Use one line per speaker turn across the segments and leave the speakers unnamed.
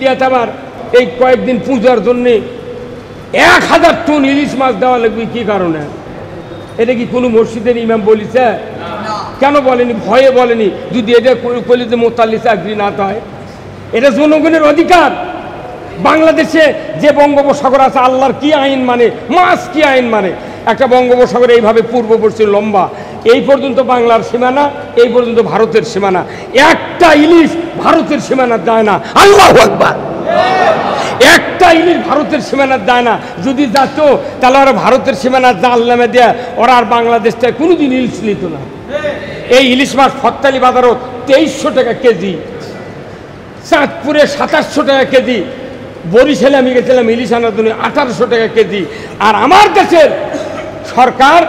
ইন্ডিয়াতে আবার এই কয়েকদিন পূজার জন্যে 1000 টন ইলিশ মাছ দেওয়া লাগবে। কি কারণে? এটা কি কোনো মসজিদের ইমাম বলিছে? কেন বলেনি? ভয়ে বলেনি। যদি এটা কলিতে মোতাল্লি চাকরি না হয়, এটা জনগণের অধিকার। বাংলাদেশে যে বঙ্গোপসাগর আছে, আল্লাহর কি আইন মানে, মাছ কি আইন মানে? একটা বঙ্গোপসাগর এইভাবে পূর্ব পশ্চিম লম্বা, এই পর্যন্ত বাংলার সীমানা, এই পর্যন্ত ভারতের সীমানা। একটা ইলিশ ভারতের সীমানা যায় না। আল্লাহু আকবার। একটা ইলিশ ভারতের সীমানা যায় না। যদি যেত তাহলে ওরা ভারতের সীমানা জাল নামে দেয়া ওরা আর বাংলাদেশটায় কোনোদিন ইলিশ নিত না। এই ইলিশ মাছ ফত্তালি বাজারও 2300 টাকা কেজি, চাঁদপুরে 2700 টাকা কেজি, বরিশালে আমি গেছিলাম ইলিশ আনার জন্য 1800 টাকা কেজি। আর আমার দেশের সরকার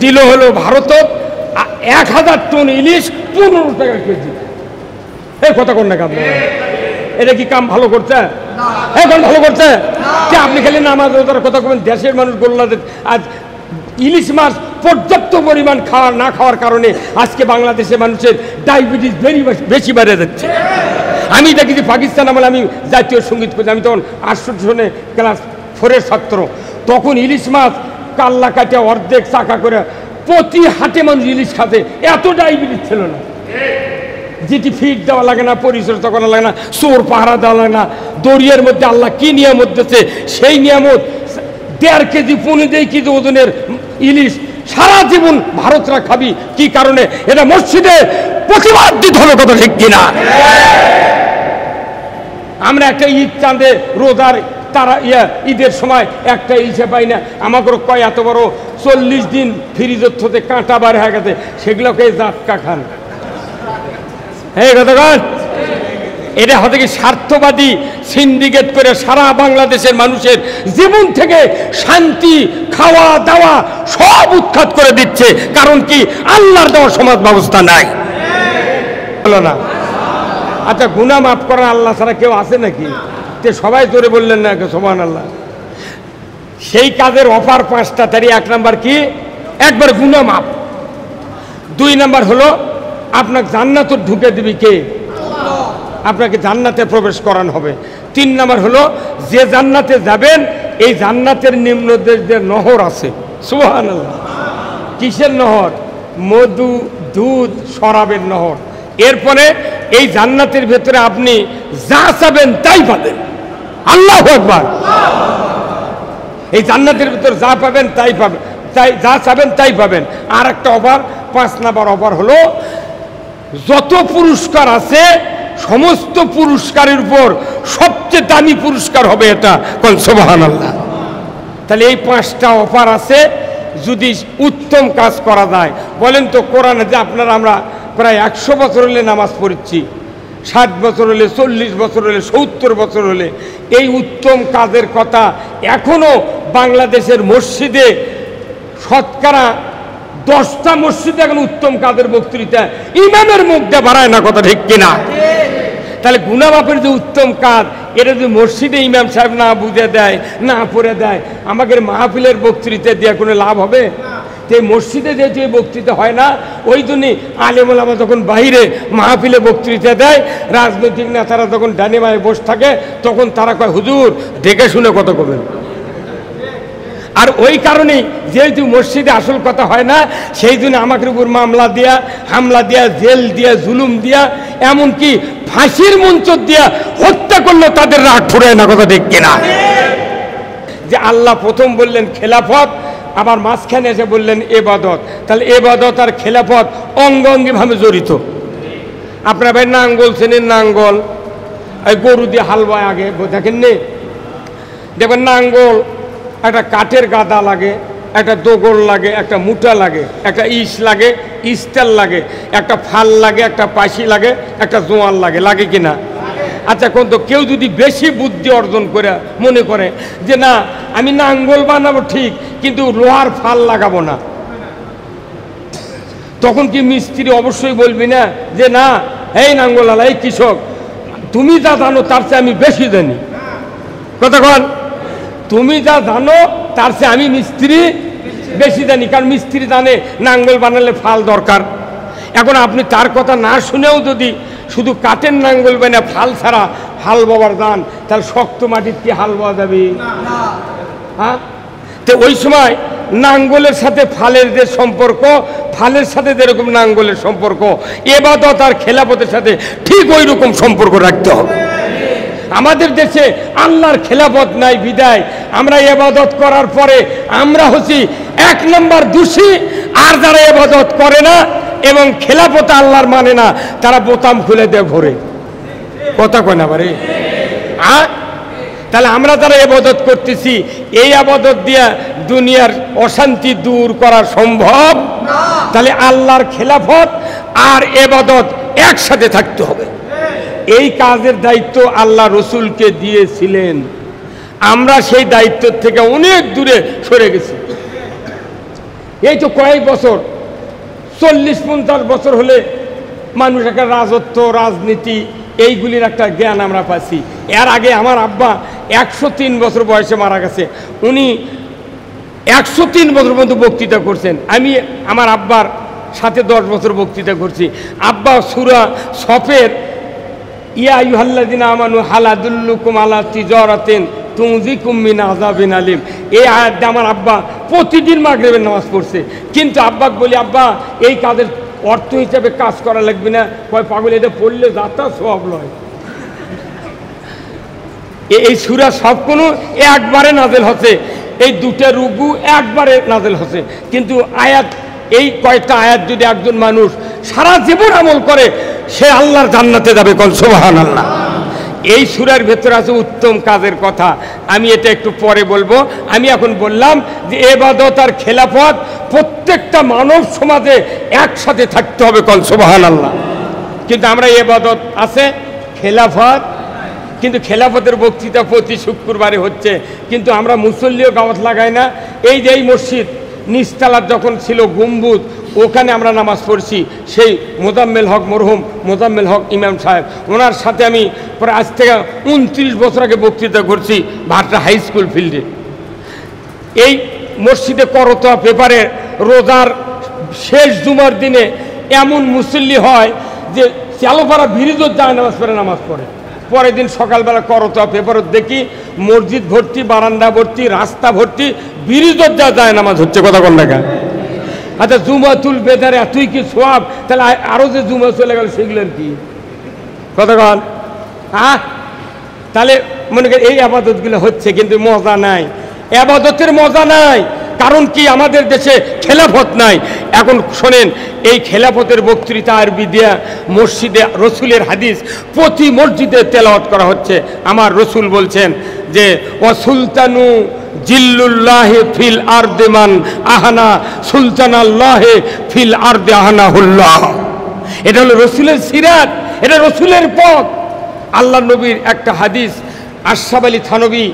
দিল হলো ভারত 1000 টন ইলিশ 15 টাকা কেজি। এই কথা কোন না কাম? এটা কি কাম ভালো করছে? এখন ভালো করছে? আপনি খালি নামাজ রোজার কথা বলেন, দেশের মানুষ গোল্লাদের আজ ইলিশ মাছ পর্যাপ্ত পরিমাণ না খাওয়ার কারণে আজকে বাংলাদেশের মানুষের ডায়াবেটিস বেশি বেড়ে যাচ্ছে। আমি দেখেছি পাকিস্তান আমলে, আমি জাতীয় সঙ্গীত করছি, আমি তখন 68 সনে ক্লাস 4-এর ছাত্র। তখন ইলিশ মাছ কাল্লা কাটে অর্ধেক চাকা করে প্রতি হাটে মানুষ ইলিশ খাতে। এত ডায়াবেটিস ছিল না। যেটি ফিট দেওয়া লাগে না, পরিচর্যা করা লাগে না, চোর পাহারা দেওয়া লাগে না। দরিয়ার মধ্যে আল্লাহ কি নিয়ামত দিচ্ছে, সেই নিয়ামত 1.5 কেজি 15 কেজি ওজনের ইলিশ সারা জীবন ভারতরা খাবি। কি কারণে? এটা মসজিদে প্রতিবাদ দিতে হবে, কথা ঠিক কিনা? আমরা একটা ঈদ চাঁদে রোজার তারা ঈদের সময় একটা ইলিশে পাই না। আমাকে কয় এত বড় 40 দিন ফ্রিজের থতে কাঁটা বার হয়ে গেছে, সেগুলোকে জাটকা খান। এটা হতে কি স্বার্থবাদী সিন্ডিকেট করে সারা বাংলাদেশের মানুষের জীবন থেকে শান্তি, খাওয়া দাওয়া সব উৎখাত করে দিচ্ছে। কারণ কি? আল্লাহর দেওয়া সমাজ ব্যবস্থা নাই। বলো না? আচ্ছা, গুনাহ মাফ করার আল্লাহ ছাড়া কেউ আছে নাকি? সবাই জোরে বললেন না সুবহানাল্লাহ। সেই কাজের অফার 5টা। তারই 1 নাম্বার কি? একবার গুনাহ মাফ। 2 নাম্বার হলো আপনাকে জান্নাতে ঢুকে দিবি কে? আপনাকে জান্নাতে প্রবেশ করানো হবে। 3 নাম্বার হলো যে জান্নাতে যাবেন এই জান্নাতের নিম্নদের যে নহর আছে, সুবহানাল্লাহ। কিসের নহর? মধু, দুধ, শরাবের নহর। এরপরে এই জান্নাতের ভেতরে আপনি যা চাবেন তাই পাবেন। আল্লাহু আকবার। এই জান্নাতের ভেতরে যা পাবেন তাই পাবেন, যা চাবেন তাই পাবেন। আর একটা অফার, 5 নাম্বার অফার হলো যত পুরস্কার আছে সমস্ত পুরস্কারের উপর সবচেয়ে দামি পুরস্কার হবে এটা। কোন সুবহানাল্লাহ। তাহলে এই 5টা অফার আছে যদি উত্তম কাজ করা যায়। বলেন তো, কোরআনে যে আমরা প্রায় 100 বছর হলে নামাজ পড়ছি, 60 বছর হলে, 40 বছর হলে, 70 বছর হলে, এই উত্তম কাজের কথা এখনো বাংলাদেশের মসজিদে শতকরা 10টা মসজিদে এখন উত্তম কাজের বক্তৃতা ইমামের মুখ দিয়ে বাড়ায় না, কথা ঠিক কিনা? তাহলে গুনাহ মাফের যে উত্তম কাজ, এটা যদি মসজিদে ইমাম সাহেব না বুঝে দেয়, না পড়ে দেয়, আমাদের মাহফিলের বক্তৃতা দিয়ে কোনো লাভ হবে? এই মসজিদে যেহেতু এই বক্তৃতা হয় না, ওই জন্যই আলেম ওলামা যখন বাইরে মাহফিলে বক্তৃতা দেয়, রাজনৈতিক নেতারা যখন ডানে বাঁয়ে বসে থাকে, তখন তারা কয় হুজুর দেখে শুনে কথা কবেন। আর ওই কারণেই যেহেতু মসজিদে আসল কথা হয় না, সেই জন্য আমাদের উপর মামলা দিয়া, হামলা দিয়া, জেল দিয়া, জুলুম দিয়া, এমনকি ফাঁসির মঞ্চ দিয়া হত্যা করলো তাদের রাগ ফুরায় না, কথা ঠিক কিনা? যে আল্লাহ প্রথম বললেন খেলাফত, আবার মাঝখানে এসে বললেন এবাদত। তাহলে এবাদত আর খেলাফত অঙ্গ অঙ্গিভাবে জড়িত। আপনারা ভাই নাঙ্গল চেনেন? নাঙ্গল এই গরু দিয়ে হাল বয়, আগে দেখেন নি? দেখবেন নাঙ্গল একটা কাঠের গাদা লাগে, একটা দোগল লাগে, একটা মুঠা লাগে, একটা ইস লাগে, ইস্টার লাগে, একটা ফাল লাগে, একটা পাশি লাগে, একটা জোয়াল লাগে, লাগে কিনা? আচ্ছা, কোন তো কেউ যদি বেশি বুদ্ধি অর্জন করে মনে করে যে না আমি নাঙ্গল বানাবো ঠিক, কিন্তু লোহার ফাল লাগাবো না, তখন কি মিস্ত্রি অবশ্যই বলবি না যে না এই নাঙ্গল আলা, এই কৃষক তুমি যা জানো তার চেয়ে আমি বেশি জানি? কথা কন, তুমি যা জানো তার চেয়ে আমি মিস্ত্রি বেশি জানি। কারণ মিস্ত্রি জানে নাঙ্গল বানালে ফাল দরকার। এখন আপনি তার কথা না শুনেও যদি শুধু কাঠের নাঙ্গল বানা ফাল ছাড়া হাল বাবার দান, তাহলে শক্ত মাটির কি হাল বাওয়া যাবে? হ্যাঁ, তো ওই সময় নাঙ্গলের সাথে ফালের যে সম্পর্ক, ফালের সাথে যেরকম নাঙ্গলের সম্পর্ক, ইবাদত আর খেলাফতের সাথে ঠিক ওই রকম সম্পর্ক রাখতে হবে। আমাদের দেশে আল্লাহর খেলাফত নাই বিদায় আমরা ইবাদত করার পরে আমরা হচ্ছি 1 নম্বর দোষী। আর যারা ইবাদত করে না এবং খেলাফত আল্লাহর মানে না, তারা বোতাম খুলে দেয় ঘরে। কথা কয় না বারে? তাহলে আমরা যারা ইবাদত করতেছি, এই ইবাদত দিয়া দুনিয়ার অশান্তি দূর করা সম্ভব না। তাহলে আল্লাহর খেলাফত আর ইবাদত একসাথে থাকতে হবে। এই কাজের দায়িত্ব আল্লাহ রসুলকে দিয়েছিলেন, আমরা সেই দায়িত্ব থেকে অনেক দূরে সরে গেছি। এই তো কয়েক বছর, 40-50 বছর হলে মানুষ একটা রাজত্ব, রাজনীতি এইগুলির একটা জ্ঞান আমরা পাচ্ছি। এর আগে আমার আব্বা 103 বছর বয়সে মারা গেছে, উনি 103 বছর পর্যন্ত বক্তৃতা করছেন। আমি আমার আব্বার সাথে 10 বছর বক্তৃতা করছি। আব্বা সূরা সফের ইয়া আইয়ুহাল্লাযিনা আমানু হাল আদুল্লুকুম আলা তিজারাতিন তুনজিকুম মিন আযাবিন আলিম, এই আয়াতটা আমার আব্বা প্রতিদিন মাগরিবের নামাজ পড়ছে। কিন্তু আব্বাকে বলি, আব্বা এই কাজের অর্থ হিসাবে কাজ করা লাগবে না? কয় পাগল, এটা পড়লে যাতা সব লয়। এই সূরা সব কোনো একবারে নাজেল হচ্ছে, এই দুটো রুকু একবারে নাজেল হচ্ছে। কিন্তু আয়াত, এই কয়েকটা আয়াত যদি একজন মানুষ সারা জীবন আমল করে, সে আল্লাহর জান্নাতে যাবে। কোন সুবহানাল্লাহ। এই সূরার ভেতরে আছে উত্তম কাজের কথা, আমি এটা একটু পরে বলবো। আমি এখন বললাম যে ইবাদত আর খেলাফত প্রত্যেকটা মানব সমাজে একসাথে থাকতে হবে। কোন সুবহানাল্লাহ। কিন্তু আমরা ইবাদত আছে, খেলাফত, কিন্তু খেলাফতের বক্তৃতা প্রতি শুক্রবারে হচ্ছে, কিন্তু আমরা মুসল্লিও গাওয়াত লাগাই না। এই যে এই মসজিদ নিচতলার যখন ছিল গম্বুজ, ওখানে আমরা নামাজ পড়ছি। সেই মোজাম্মেল হক, মরহুম মোজাম্মেল হক ইমাম সাহেব, ওনার সাথে আমি প্রায় আজ থেকে 29 বছর আগে বক্তৃতা করছি ভাট্টা হাই স্কুল ফিল্ডে। এই মসজিদে করতোয়া পেপারে রোজার শেষ জুমার দিনে এমন মুসল্লি হয় যে চালোপাড়া ব্রিজও যায় নামাজ পড়ে, নামাজ পড়ে। পরের দিন সকালবেলা করতোয়া পেপারত দেখি মসজিদ ভর্তি, বারান্দা ভর্তি, রাস্তা ভর্তি, ব্রিজও যায় নামাজ হচ্ছে। কথা কোন দেখা? আচ্ছা, জুমাতুল বেদারে তুই কি সোয়াব, তাহলে আরো যে জুমা চলে গেল সেগুলোর কি কথা কন? হ্যাঁ, তাহলে মনে করেন এই আবাদতগুলো হচ্ছে, কিন্তু মজা নাই, আবাদতের মজা নাই। কারণ কি? আমাদের দেশে খেলাফত নাই। এখন শোনেন, এই খেলাফতের বক্তৃতা আরবি দিয়া মসজিদে রসুলের হাদিস প্রতি মসজিদে তেলাওয়াত করা হচ্ছে। আমার রসুল বলছেন যে ওয়া সুলতানু জিল্লুল্লাহি ফিল আরদি মান আহানা সুলতানাল্লাহি ফিল আরদি আহানাহুল্লাহ। এটা হলো রসুলের সিরাত, এটা রসুলের পথ। আল্লাহ নবীর একটা হাদিস আশরাফ আলী থানভী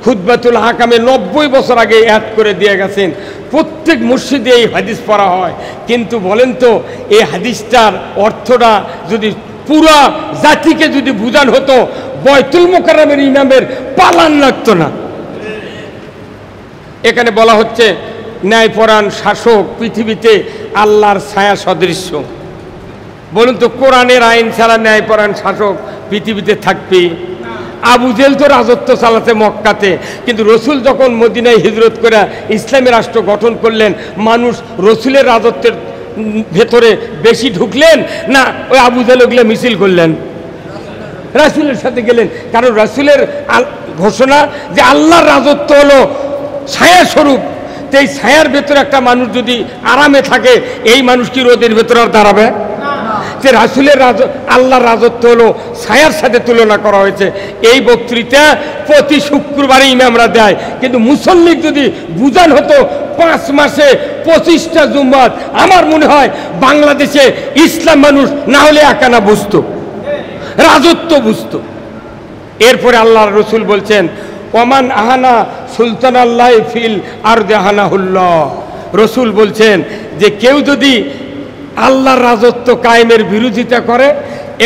খুতবাতুল হাকামে 90 বছর আগে অ্যাড করে দিয়ে গেছেন। প্রত্যেক মসজিদে এই হাদিস পড়া হয়। কিন্তু বলেন তো, এই হাদিসটার অর্থটা যদি পুরা জাতিকে যদি বুঝানো হতো, বয়তুল মুকাররমের ইমামের পালান লাগতো না। এখানে বলা হচ্ছে ন্যায়পরায়ণ শাসক পৃথিবীতে আল্লাহর ছায়া সদৃশ্য। বলুন তো, কোরআনের আইন ছাড়া ন্যায়পরায়ণ শাসক পৃথিবীতে থাকবে? আবু জেহেল তো রাজত্ব চালাতে মক্কাতে, কিন্তু রসুল যখন মদিনায় হিজরত করে ইসলামী রাষ্ট্র গঠন করলেন, মানুষ রসুলের রাজত্বের ভেতরে বেশি ঢুকলেন না ওই আবু জেহেল ওগুলো মিছিল করলেন? রাসূলের সাথে গেলেন, কারণ রাসূলের ঘোষণা যে আল্লাহর রাজত্ব হলো ছায়া স্বরূপ। তো এই ছায়ার ভেতরে একটা মানুষ যদি আরামে থাকে, এই মানুষ কি রোদের ভেতরে আর দাঁড়াবে? যে রাসূলের আল্লাহর রাজত্ব হলো ছায়ার সাথে তুলনা করা হয়েছে। এই বক্তৃতা প্রতি শুক্রবারে ইমামরা দেয়, কিন্তু মুসল্লিক যদি বুঝান হতো 5 মাসে 25টা জুম্মাত, আমার মনে হয় বাংলাদেশে ইসলাম মানুষ না হলে একানা বুঝতো, রাজত্ব বুঝতো। এরপরে আল্লাহর রসুল বলছেন ওমান আহানা সুলতানাল্লাহি ফিল আরদি আহানাহুল্লাহ। রসুল বলছেন যে কেউ যদি আল্লাহর রাজত্ব কায়েমের বিরোধিতা করে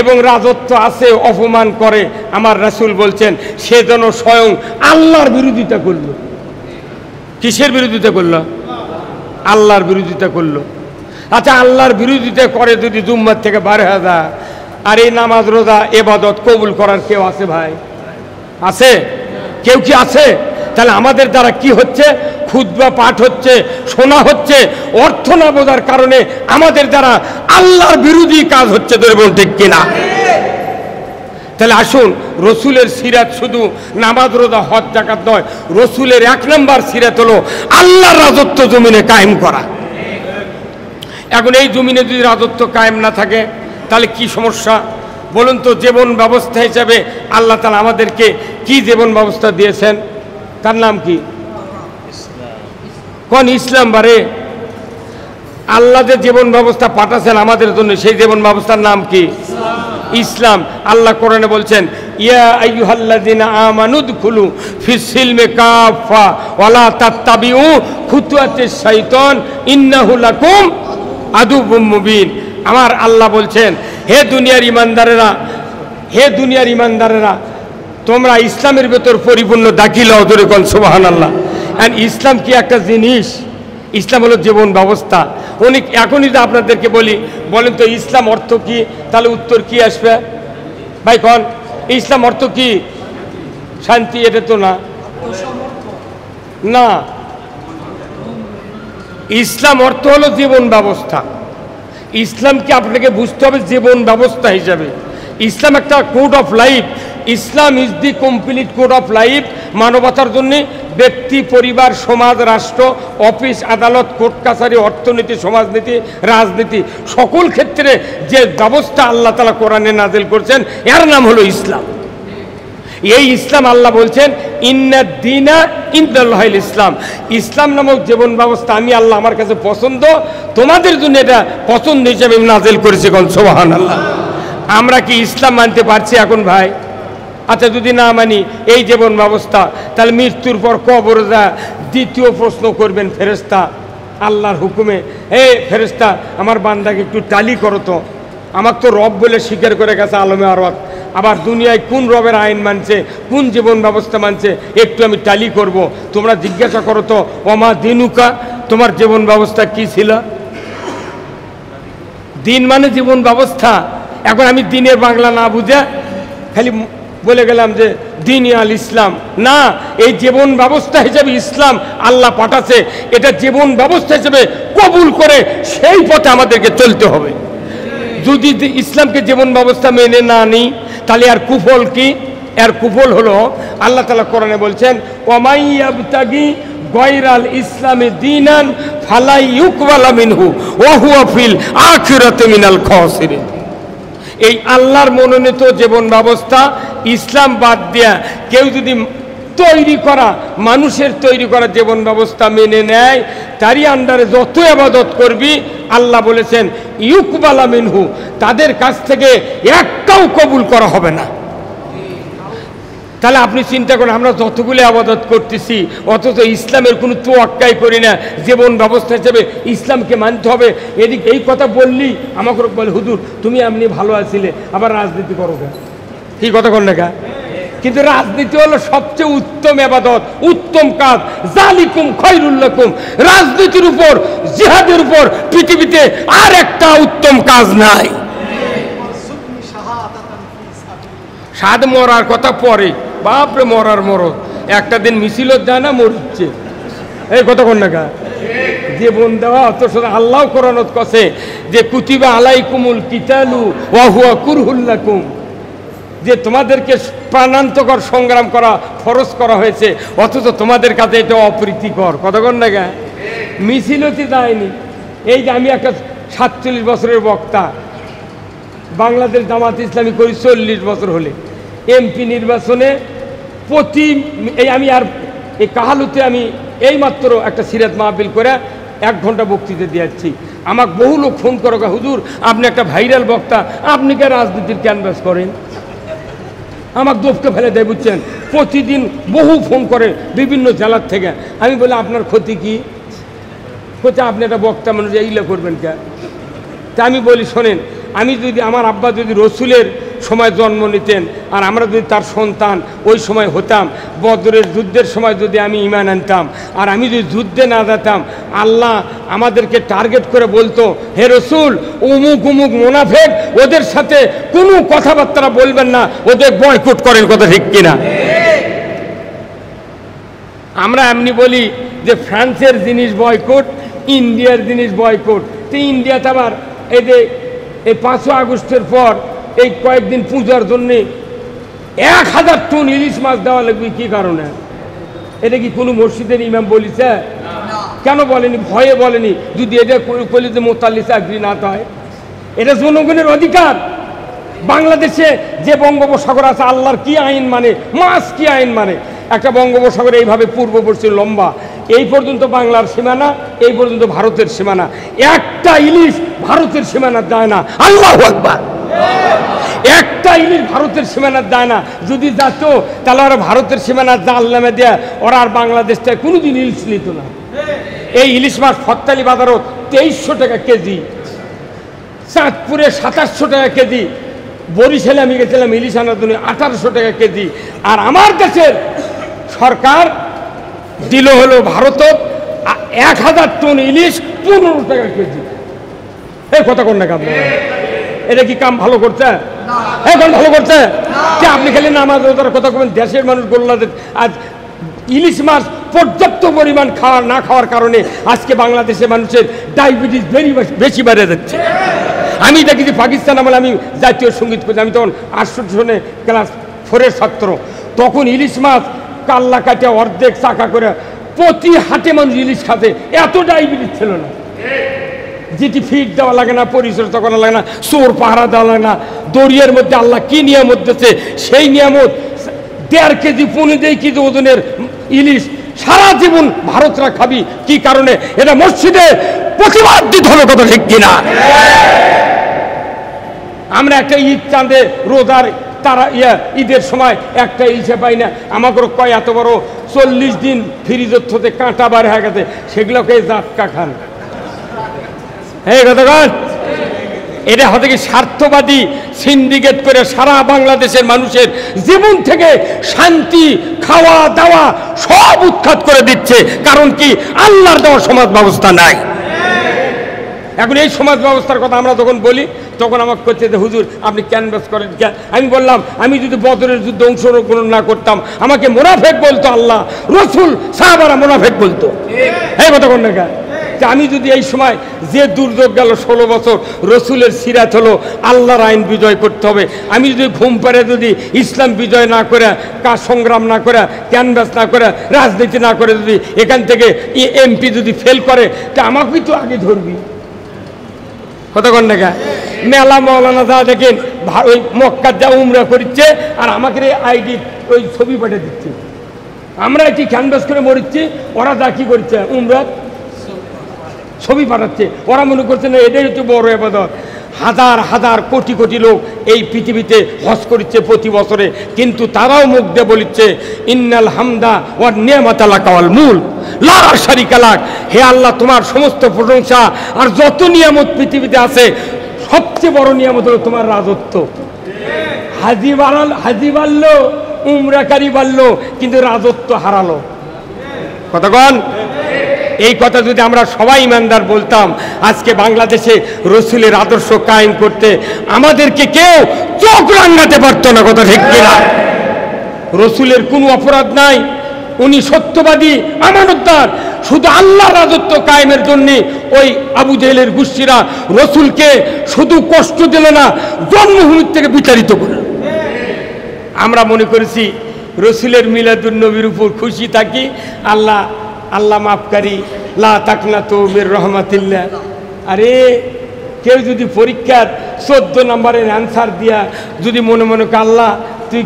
এবং রাজত্ব আছে অপমান করে, আমার রাসূল বলছেন সে যেন স্বয়ং আল্লাহর বিরোধিতা করল। কিসের বিরোধিতা করল? আল্লাহর বিরোধিতা করল। আচ্ছা, আল্লাহর বিরোধিতা করে যদি জুম্মার থেকে 12,000, আর এই নামাজ রোজা এবাদত কবুল করার কেউ আছে ভাই? আছে? কেউ কি আছে? তাহলে আমাদের দ্বারা কি হচ্ছে? খুতবা পাঠ হচ্ছে, শোনা হচ্ছে, অর্থ না বোঝার কারণে আমাদের দ্বারা আল্লাহর বিরোধী কাজ হচ্ছে। ধরে বলুন ঠিক কিনা? তাহলে আসুন, রসুলের সিরাত শুধু নামাজ রোজা হজ যাকাত নয়, রসুলের 1 নম্বর সিরাত হলো আল্লাহর রাজত্ব জমিনে কায়েম করা। এখন এই জমিনে যদি রাজত্ব কায়েম না থাকে তাহলে কি সমস্যা বলুন তো? জীবন ব্যবস্থা হিসাবে আল্লাহ তাআলা আমাদেরকে কি জীবন ব্যবস্থা দিয়েছেন? তার নাম কি? কোন ইসলাম? বারে আল্লাহ যে জীবন ব্যবস্থা পাঠাচ্ছেন আমাদের জন্য, সেই জীবন ব্যবস্থার নাম কি? ইসলাম। আল্লাহ কোরআনে বলছেন, ইয়া আইয়ুহাল্লাযিনা আমানু দুখুলু ফিস সিলমি কাফা ওয়ালা তাত্তাবিউ খুতুওয়াতিশ শাইতান ইন্নাহু লাকুম আদুউম মুবিন। আমার আল্লাহ বলছেন, হে দুনিয়ার ইমানদারেরা, হে দুনিয়ার ইমানদারেরা, তোমরা ইসলামের ভেতর পরিপূর্ণ দাখিল হও। ধরে কোন সুবহানাল্লাহ। এন্ড ইসলাম কি একটা জিনিস? ইসলাম হলো জীবন ব্যবস্থা। অনেক এখনই যদি আপনাদেরকে বলেন তো ইসলাম অর্থ কি, তাহলে উত্তর কি আসবে ভাই? কোন ইসলাম অর্থ কি? শান্তি? এটা তো না, না। ইসলাম অর্থ হলো জীবন ব্যবস্থা। ইসলামকে আপনাকে বুঝতে হবে জীবন ব্যবস্থা হিসাবে। ইসলাম একটা code of life. Islam is the complete code of life. মানবতার জন্য ব্যক্তি, পরিবার, সমাজ, রাষ্ট্র, অফিস, আদালত, কোর্ট কাছারি, অর্থনীতি, সমাজনীতি, রাজনীতি, সকল ক্ষেত্রে যে ব্যবস্থা আল্লাহ তাআলা কোরআনে নাজিল করছেন, এর নাম হলো ইসলাম। এই ইসলাম আল্লাহ বলছেন, ইন্নাদ দীনা ইনদাল্লাহিল ইসলাম। ইসলাম নামক জীবন ব্যবস্থা আমি আল্লাহ আমার কাছে পছন্দ, তোমাদের জন্য এটা পছন্দ হিসেবে নাজিল করেছি। কোন সুবহানাল্লাহ। আমরা কি ইসলাম মানতে পারছি এখন ভাই? আচ্ছা, যদি না মানি এই জীবন ব্যবস্থা, তাহলে মৃত্যুর পর কবরে যা দ্বিতীয় প্রশ্ন করবেন ফেরেশতা আল্লাহর হুকুমে, হে ফেরেশতা, আমার বান্দাকে একটু টালি করো তো। আমার তো রব বলে স্বীকার করে গেছে আলমে আরওয়াত, আবার দুনিয়ায় কোন রবের আইন মানছে, কোন জীবন ব্যবস্থা মানছে, একটু আমি টালি করব। তোমরা জিজ্ঞাসা করো তো, ওমা দিনুকা, তোমার জীবন ব্যবস্থা কি ছিল? দিন মানে জীবন ব্যবস্থা। এখন আমি দিনের বাংলা না বুঝে খালি বলে গেলাম যে দিন আল ইসলাম। না, এই জীবন ব্যবস্থা হিসেবে ইসলাম আল্লাহ পাঠাচ্ছে, এটা জীবন ব্যবস্থা হিসেবে কবুল করে সেই পথে আমাদেরকে চলতে হবে। যদি ইসলামকে জীবন ব্যবস্থা মেনে না নিই, তাহলে আর কুফল কি? এর কুফল হলো আল্লাহ তাআলা কোরআনে বলছেন, ওয়ামাই ইয়াবতাগি গায়রাল ইসলামি দীনান ফালা ইউকবালা মিনহু ওয়া হুয়া ফিল আখিরাতি মিনাল খাসিরিন। এই আল্লাহর মনোনীত জীবন ব্যবস্থা ইসলাম বাদ দিয়া কেউ যদি তৈরি করা, মানুষের তৈরি করা জীবন ব্যবস্থা মেনে নেয়, তারই আন্ডারে যত ইবাদত করবি, আল্লাহ বলেছেন ইউকবালা মিনহু, তাদের কাছ থেকে একটাও কবুল করা হবে না। তাহলে আপনি চিন্তা করেন, আমরা যতগুলো আবাদত করতেছি অথচ ইসলামের কোনো তোয়াক্কাই করি না। জীবন ব্যবস্থা হিসেবে ইসলামকে মানতে হবে। এদিকে এই কথা বললি আমাকে বলে, হুজুর তুমি এমনি ভালো আছিলে, আবার রাজনীতি করো কেন? কি কথা কর না? কিন্তু রাজনীতি হলো সবচেয়ে উত্তম ইবাদত, উত্তম কাজ। জালিকুম খায়রুল লাকুম। রাজনীতির উপর, জিহাদের উপর পৃথিবীতে আর একটা উত্তম কাজ নাই। সাদ মরার কথা পরে, বাপরে মরার মরদ, একটা দিন মিছিল যায় না, মরছে। এই কথা কোন না? জীবন দেওয়া অথচ আল্লাহ কোরআনত কছে যে কুতিবা আলাইকুমুল কিতালু ওয়া হুয়া কুরহুল লাকুম, যে তোমাদেরকে প্রাণান্তকর সংগ্রাম করা ফরজ করা হয়েছে, অথচ তোমাদের কাছে এটা অপ্রীতিকর। কতক্ষণ না? মিছিলতে যায়নি। এই যে আমি একটা 47 বছরের বক্তা, বাংলাদেশ জামাত ইসলামী করি 40 বছর হলে, এমপি নির্বাচনে আমি আর এই কাহালুতে আমি এইমাত্র একটা সিরাত মাহফিল করে 1 ঘন্টা বক্তৃতা দিয়েছি। আমাকে বহু লোক ফোন করে, হুজুর আপনি একটা ভাইরাল বক্তা, আপনি কে রাজনীতির ক্যানভাস করেন? আমাকে দোপকে ফেলে দেয়, বুঝছেন? প্রতিদিন বহু ফোন করে বিভিন্ন জেলার থেকে। আমি বলি, আপনার ক্ষতি কি? ক্ষতি আপনি একটা বক্তা মানুষ এইগুলো করবেন কে? তা আমি বলি, শোনেন, আমি যদি আমার আব্বা যদি রসুলের সময় জন্ম নিতেন আর আমরা যদি তার সন্তান ওই সময় হতাম, বদরের যুদ্ধের সময় যদি আমি ঈমান আনতাম আর আমি যদি যুদ্ধে না যেতাম, আল্লাহ আমাদেরকে টার্গেট করে বলতো, হে রসুল অমুক অমুক মুনাফিক, ওদের সাথে কোনো কথাবার্তা বলবেন না, ওদের বয়কট করেন। কথা ঠিক কিনা? আমরা এমনি বলি যে ফ্রান্সের জিনিস বয়কট, ইন্ডিয়ার জিনিস বয়কট। তো ইন্ডিয়াতে আবার এই যে এই 5 আগস্টের পর এই কয়েকদিন পূজার জন্যে 1000 টন ইলিশ মাছ দেওয়া লাগবে। কি কারণে? এটা কি কোনো মসজিদের ইমাম বলিছে? কেন বলেনি? ভয়ে বলেনি। যদি এটা করলে যে মোতাল্লি চাকরি না হয়, এটা জনগণের অধিকার। বাংলাদেশে যে বঙ্গোপসাগর আছে, আল্লাহর কি আইন মানে, মাছ কি আইন মানে? একটা বঙ্গোপসাগর এইভাবে পূর্ব পশ্চিম লম্বা, এই পর্যন্ত বাংলার সীমানা, এই পর্যন্ত ভারতের সীমানা। একটা ইলিশ ভারতের সীমানা যায় না। আল্লাহু আকবার। একটা ইলিশ ভারতের সীমানা যায় না। যদি যাত তাহলে ওরা ভারতের সীমানা জাল নামে দেয়া ওরা আর বাংলাদেশটায় কোনোদিন ইলিশ নিত না। এই ইলিশ মাছ ফত্তালি বাজারও 2300 টাকা কেজি, চাঁদপুরে 2700 টাকা কেজি, বরিশালে আমি গেছিলাম ইলিশ আনার জন্য 1800 টাকা কেজি। আর আমার দেশের সরকার দিল হলো ভারত 1000 টন ইলিশ 15 টাকা কেজি। এই কথা কোন নাকি আপনারা? এটা কি কাম ভালো করছে? এখন ভালো করছে? আপনি খালি নামাজ রোজার কথা বলেন, দেশের মানুষ গোল্লা। আজ ইলিশ মাছ পর্যাপ্ত পরিমাণ না খাওয়ার কারণে আজকে বাংলাদেশের মানুষের ডায়াবেটিস বেশি বেড়ে যাচ্ছে। আমি দেখেছি পাকিস্তান আমলে আমি জাতীয় সঙ্গীত করছি, আমি তখন 68 সনে ক্লাস 4-এর ছাত্র। তখন ইলিশ মাছ কাল্লা কাটে অর্ধেক চাকা করে প্রতি হাটে মানুষ ইলিশ খাতে। এত ডায়াবেটিস ছিল না। যেটি ফিট দেওয়া লাগে না, পরিচর্যা করা লাগে না, চোর পাহারা দেওয়া লাগে না। দরিয়ার মধ্যে আল্লাহ কি নিয়ামত দিচ্ছে, সেই নিয়ামত 1.5 কেজি 15 কেজি ওজনের ইলিশ সারা জীবন ভারতরা খাবি। কি কারণে? এটা মসজিদে প্রতিবাদ দিতে হবে। কথা ঠিক কিনা? আমরা একটা ঈদ চাঁদে রোজার তারা ঈদের সময় একটা ইলিশে পাই না। আমাকে কয় এত বড় 40 দিন ফ্রিজের থতে কাঁটা বার হয়ে গেছে, সেগুলোকে জাটকা খান। এই কথাগণ, এটা হতে কি স্বার্থবাদী সিন্ডিকেট করে সারা বাংলাদেশের মানুষের জীবন থেকে শান্তি, খাওয়া দাওয়া সব উৎখাত করে দিচ্ছে। কারণ কি? আল্লাহর দেওয়া সমাজ ব্যবস্থা নাই। এখন এই সমাজ ব্যবস্থার কথা আমরা যখন বলি তখন আমাকে করছে যে হুজুর আপনি ক্যানভাস করেন কেন? আমি বললাম আমি যদি বদরের যুদ্ধে অংশগ্রহণ না করতাম আমাকে মুনাফিক বলতো, আল্লাহ রসুল সাহাবারা মুনাফিক বলতো। এই কথা কোন না? আমি যদি এই সময় যে দুর্যোগ গেল 16 বছর, রসুলের সিরাত হলো আল্লাহর আইন বিজয় করতে হবে। আমি যদি ঘুম পাড়ে যদি ইসলাম বিজয় না করে, কাজ সংগ্রাম না করে, ক্যানভাস না করে, রাজনীতি না করে যদি এখান থেকে এমপি যদি ফেল করে, তা আমাকেই তো আগে ধরবি। কতক্ষণ দেখা মেলা মৌলানা যা দেখেন ওই মক্কার যা উমরা করছে আর আমাকে আইডি ওই ছবি পাঠিয়ে দিচ্ছে। আমরা এটি ক্যানভাস করে মরিচ্ছি, ওরা যা কি করছে উমরা ছবি পাঠাচ্ছে। ওরা মনে করছে না এটাই হচ্ছে বড় ইবাদত। হাজার হাজার কোটি কোটি লোক এই পৃথিবীতে হজ করছে প্রতি বছরে, কিন্তু তারাও মুখ দিয়ে বলিচ্ছে ইন্নাল হামদা ওয়ান নিয়ামাতা লাকা ওয়াল মুলক লা শারিকা লাক। হে আল্লাহ, তোমার সমস্ত প্রশংসা আর যত নিয়ামত পৃথিবীতে আছে সবচেয়ে বড় নিয়ামত হলো তোমার রাজত্ব। হাজি বাড়লো, উমরাকারী বাড়লো, কিন্তু রাজত্ব হারালো। কতক্ষণ? এই কথা যদি আমরা সবাই ইমানদার বলতাম, আজকে বাংলাদেশে রসুলের আদর্শ কায়েম করতে আমাদেরকে কেউ চোখ রাঙাতে পারতো না। কথা ঠিক কিনা? রসুলের কোনো অপরাধ নাই, উনি সত্যবাদী, আমানতদার। শুধু আল্লাহর রাজত্ব কায়েমের জন্য ওই আবু জেহেলের গোষ্ঠীরা রসুলকে শুধু কষ্ট দিল না, জন্মভূমি থেকে বিতাড়িত করে। আমরা মনে করেছি রসুলের মিলাদুন নবীর উপর খুশি থাকি, আল্লাহ আল্লাহ মাফকারী, লা তাকনাতু মির রহমাতিল্লাহ। আরে কেউ যদি পরীক্ষার 14 নম্বরের অ্যান্সার দিয়া যদি মনে মনে আল্লাহ তুই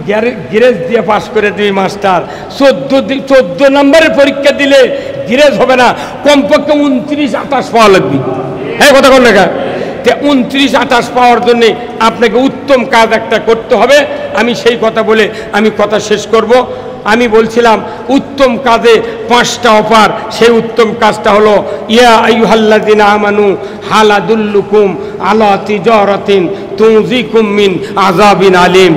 গ্রেস দিয়ে পাশ করে দিবি মাস্টার, 14 নম্বরের পরীক্ষা দিলে গ্রেস হবে না, কমপক্ষে 29-28 পাওয়া লাগবে। হ্যাঁ কথা কোন না? 29-28 পাওয়ার জন্যে আপনাকে উত্তম কাজ একটা করতে হবে। আমি সেই কথা বলে আমি কথা শেষ করব। আমি বলছিলাম উত্তম কাজে 5টা অফার। সেই উত্তম কাজটা হলো ইয়া আইয়ুহাল্লাযিনা আমানু হাল আদুল্লুকুম আলা তিজারাতিন তুযিকুম মিন আযাবিন আলিম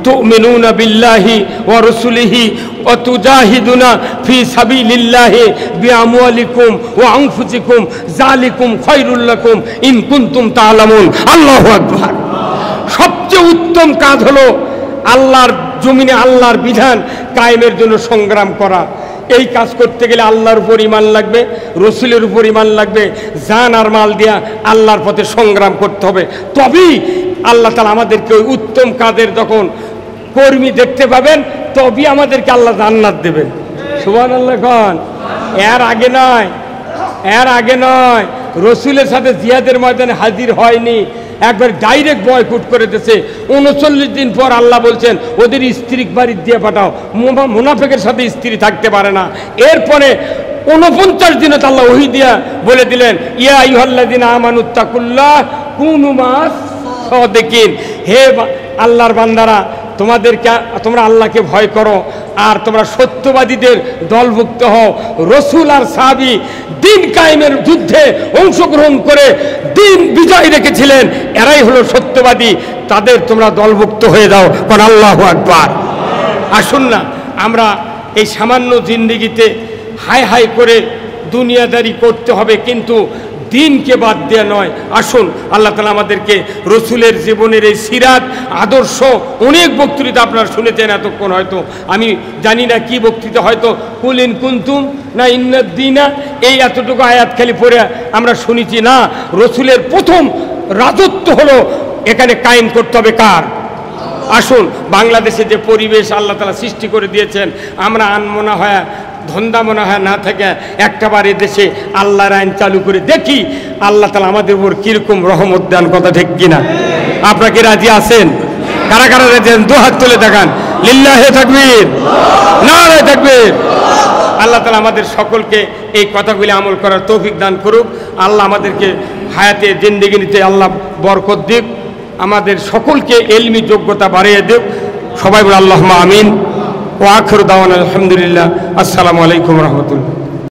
তুমিনুনা বিল্লাহি ওয়া রাসূলিহি ওয়া তুজাহিদুনা ফি সাবিলিল্লাহি বিআমওয়ালিকুম ওয়া আনফুসিকুম যালিকুম খায়রুল লাকুম ইন কুনতুম তা'লামুন। আল্লাহু আকবার। সবচেয়ে উত্তম কাজ হলো আল্লাহর জমিনে আল্লাহর বিধান কায়েমের জন্য সংগ্রাম করা। এই কাজ করতে গেলে আল্লাহর উপর ঈমান লাগবে, রসুলের উপর ঈমান লাগবে, জান আর মাল দিয়া আল্লাহর পথে সংগ্রাম করতে হবে। তবেই আল্লাহ তাআলা আমাদেরকে ওই উত্তম কাজের যখন কর্মী দেখতে পাবেন, তবেই আমাদেরকে আল্লাহ জান্নাত দেবেন। সুবহানাল্লাহ খান। এর আগে নয় রসুলের সাথে জিহাদের ময়দানে হাজির হয়নি, একবার ডাইরেক্ট বয়কট করে দিয়েছে। 39 দিন পর আল্লাহ বলছেন ওদের স্ত্রী বাড়ির দিয়ে পাঠাও। মুনাফিকের সাথে স্ত্রী থাকতে পারে না। এরপরে 49 দিনে আল্লাহ ওহী দিয়া বলে দিলেন, ইয়া আইয়ুহাল্লাযিনা আমানুত্তাকুল্লাহ কুনু মাস সাদিকিন। হে আল্লাহর বান্দারা, তোমরা আল্লাহকে ভয় করো আর তোমরা সত্যবাদীদের দলভুক্ত হও। রসুল আর সাহাবী দিন কায়েমের যুদ্ধে অংশগ্রহণ করে দিন বিজয় রেখেছিলেন, এরাই হলো সত্যবাদী, তাদের তোমরা দলভুক্ত হয়ে যাও। কারণ আল্লাহু আকবার। আসুন না আমরা এই সামান্য জিন্দেগিতে হাই হাই করে দুনিয়াদারি করতে হবে, কিন্তু দিনকে বাদ দেওয়া নয়। আসুন আল্লাহ তাআলা আমাদেরকে রসুলের জীবনের এই সিরাত আদর্শ, অনেক বক্তৃতা আপনারা শুনেছেন এতক্ষণ, হয়তো আমি জানি না কি বক্তৃতা, হয়তো কুল ইন কুনতুম না ইন্নাদ-দীনা, এই এতটুকু আয়াত খালি পড়ে আমরা শুনেছি না। রসুলের প্রথম রাজত্ব হলো এখানে কায়েম করতে হবে কার? আসুন বাংলাদেশে যে পরিবেশ আল্লাহ তাআলা সৃষ্টি করে দিয়েছেন, আমরা আনমনা হয় ধন্দা মনে হয় না থেকে একটাবার দেশে আল্লাহর আইন চালু করে দেখি আল্লাহ তাআলা আমাদের উপর কিরকম রহমত দেন। কথা ঠিক কিনা? আপনারা কি রাজি আছেন? কারা কারা রাজি আছেন? 2 হাত তুলে দেখান। লিল্লাহি তাকবীর, নারে তাকবীর। আল্লাহ তাআলা আমাদের সকলকে এই কথাগুলি আমল করার তৌফিক দান করুক। আল্লাহ আমাদেরকে হায়াতে জিন্দেগি নিতে আল্লাহ বরকত দিক, আমাদের সকলকে ইলমি যোগ্যতা বাড়িয়ে দিক। সবাই বলে আল্লাহুম্মা আমিন। ওয়া আখিরু দাওয়ানা আলহামদুলিল্লাহ। আসসালামু আলাইকুম ওয়া রাহমাতুল্লাহ।